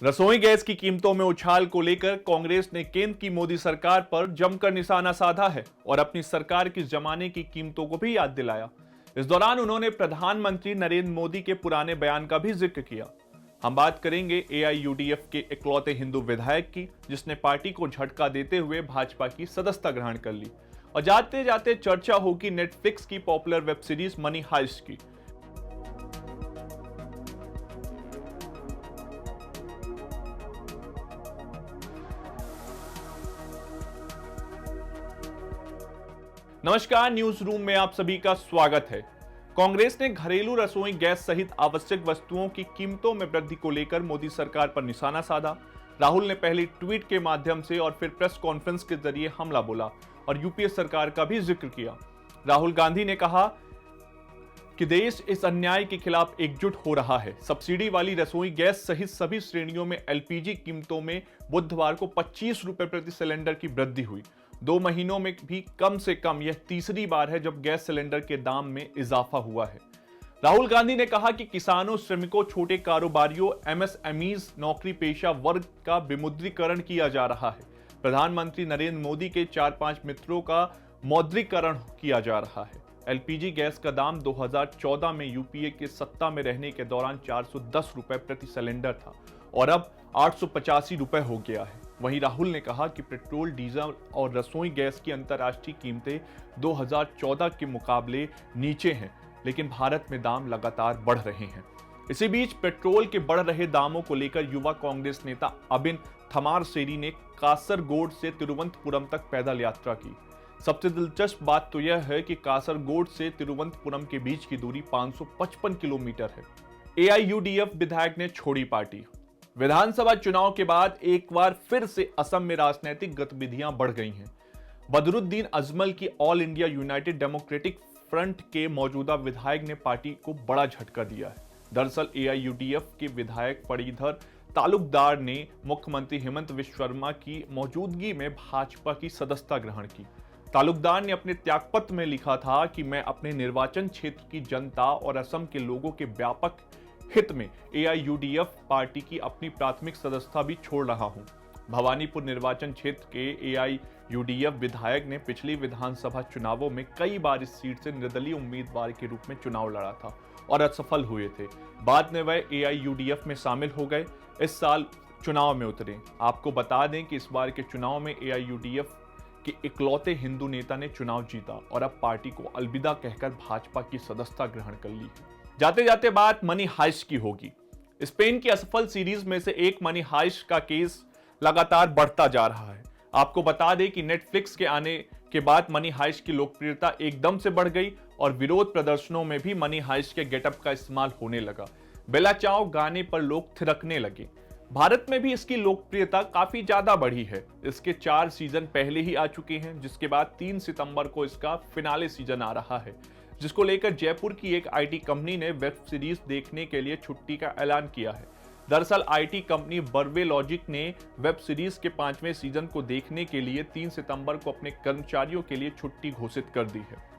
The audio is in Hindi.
रसोई गैस की कीमतों में उछाल को लेकर कांग्रेस ने केंद्र की मोदी सरकार पर जमकर निशाना साधा है और अपनी सरकार के जमाने की कीमतों को भी याद दिलाया। इस दौरान उन्होंने प्रधानमंत्री नरेंद्र मोदी के पुराने बयान का भी जिक्र किया। हम बात करेंगे एआईयूडीएफ के इकलौते हिंदू विधायक की, जिसने पार्टी को झटका देते हुए भाजपा की सदस्यता ग्रहण कर ली। और जाते जाते चर्चा होगी नेटफ्लिक्स की popular web series money heist की। नमस्कार, न्यूज रूम में आप सभी का स्वागत है। कांग्रेस ने घरेलू रसोई गैस सहित आवश्यक वस्तुओं की कीमतों में वृद्धि को लेकर मोदी सरकार पर निशाना साधा। राहुल ने पहले ट्वीट के माध्यम से और फिर प्रेस कॉन्फ्रेंस के जरिए हमला बोला और यूपीए सरकार का भी जिक्र किया। राहुल गांधी ने कहा कि देश इस अन्याय के खिलाफ एकजुट हो रहा है। सब्सिडी वाली रसोई गैस सहित सभी श्रेणियों में एलपीजी कीमतों में बुधवार को 25 रुपए प्रति सिलेंडर की वृद्धि हुई। 2 महीनों में भी कम से कम यह तीसरी बार है जब गैस सिलेंडर के दाम में इजाफा हुआ है। राहुल गांधी ने कहा कि किसानों, श्रमिकों, छोटे कारोबारियों, एमएसएमईज, नौकरी पेशा वर्ग का विमुद्रीकरण किया जा रहा है। प्रधानमंत्री नरेंद्र मोदी के 4-5 मित्रों का मौद्रीकरण किया जा रहा है। एलपीजी गैस का दाम 2014 में यूपीए के सत्ता में रहने के दौरान 410 रुपए प्रति सिलेंडर था और अब 885 रुपए हो गया है। वहीं राहुल ने कहा कि पेट्रोल, डीजल और रसोई गैस की अंतर्राष्ट्रीय कीमतें 2014 के मुकाबले नीचे हैं, लेकिन भारत में दाम लगातार बढ़ रहे हैं। इसी बीच पेट्रोल के बढ़ रहे दामों को लेकर युवा कांग्रेस नेता अबिन थमारसेरी ने कासरगोड से तिरुवनंतपुरम तक पैदल यात्रा की। सबसे दिलचस्प बात तो यह है कि कासरगोड से तिरुवनंतपुरम के बीच की दूरी 555 किलोमीटर है। एआईयूडीएफ विधायक ने छोड़ी पार्टी। विधानसभा चुनाव के बाद एक बार फिर से असम में राजनीतिक गतिविधियां बढ़ गई हैं। बदरुद्दीन अजमल की all India United democratic front के मौजूदा विधायक ने पार्टी को बड़ा झटका दिया है। दरअसल एआईयूडीएफ के विधायक पड़ीधर तालुकदार ने मुख्यमंत्री हेमंत विश्व शर्मा की मौजूदगी में भाजपा की सदस्यता ग्रहण की। तालुकदार ने अपने त्यागपत्र में लिखा था कि मैं अपने निर्वाचन क्षेत्र की जनता और असम के लोगों के व्यापक हित में एआईयूडीएफ पार्टी की अपनी प्राथमिक सदस्यता भी छोड़ रहा हूं। भवानीपुर निर्वाचन क्षेत्र के एआईयूडीएफ विधायक ने पिछली विधानसभा चुनावों में कई बार इस सीट से निर्दलीय उम्मीदवार के रूप में चुनाव लड़ा था और असफल हुए थे। बाद में वह एआईयूडीएफ में शामिल हो गए। इस साल चुनाव में उतरे। आपको बता दें कि इस बार के चुनाव में एआईयूडीएफ के इकलौते हिंदू नेता ने चुनाव जीता और अब पार्टी को अलविदा कहकर भाजपा की सदस्यता ग्रहण कर ली है। जाते जाते बात मनी हाइस्ट की होगी। स्पेन की असफल सीरीज में से एक मनी हाइस्ट का केस लगातार बढ़ता जा रहा है। आपको बता दें कि नेटफ्लिक्स के आने के बाद मनी हाइस्ट की लोकप्रियता एकदम से बढ़ गई और विरोध प्रदर्शनों में भी मनी हाइस्ट के गेटअप का इस्तेमाल होने लगा। बेला चाओ गाने पर लोग थिरकने लगे। भारत में भी इसकी लोकप्रियता काफी ज्यादा बढ़ी है। इसके 4 सीजन पहले ही आ चुके हैं, जिसके बाद 3 सितंबर को इसका फिनाले सीजन आ रहा है, जिसको लेकर जयपुर की एक आईटी कंपनी ने वेब सीरीज देखने के लिए छुट्टी का ऐलान किया है। दरअसल आईटी कंपनी बर्वे लॉजिक ने वेब सीरीज के 5वें सीजन को देखने के लिए 3 सितंबर को अपने कर्मचारियों के लिए छुट्टी घोषित कर दी है।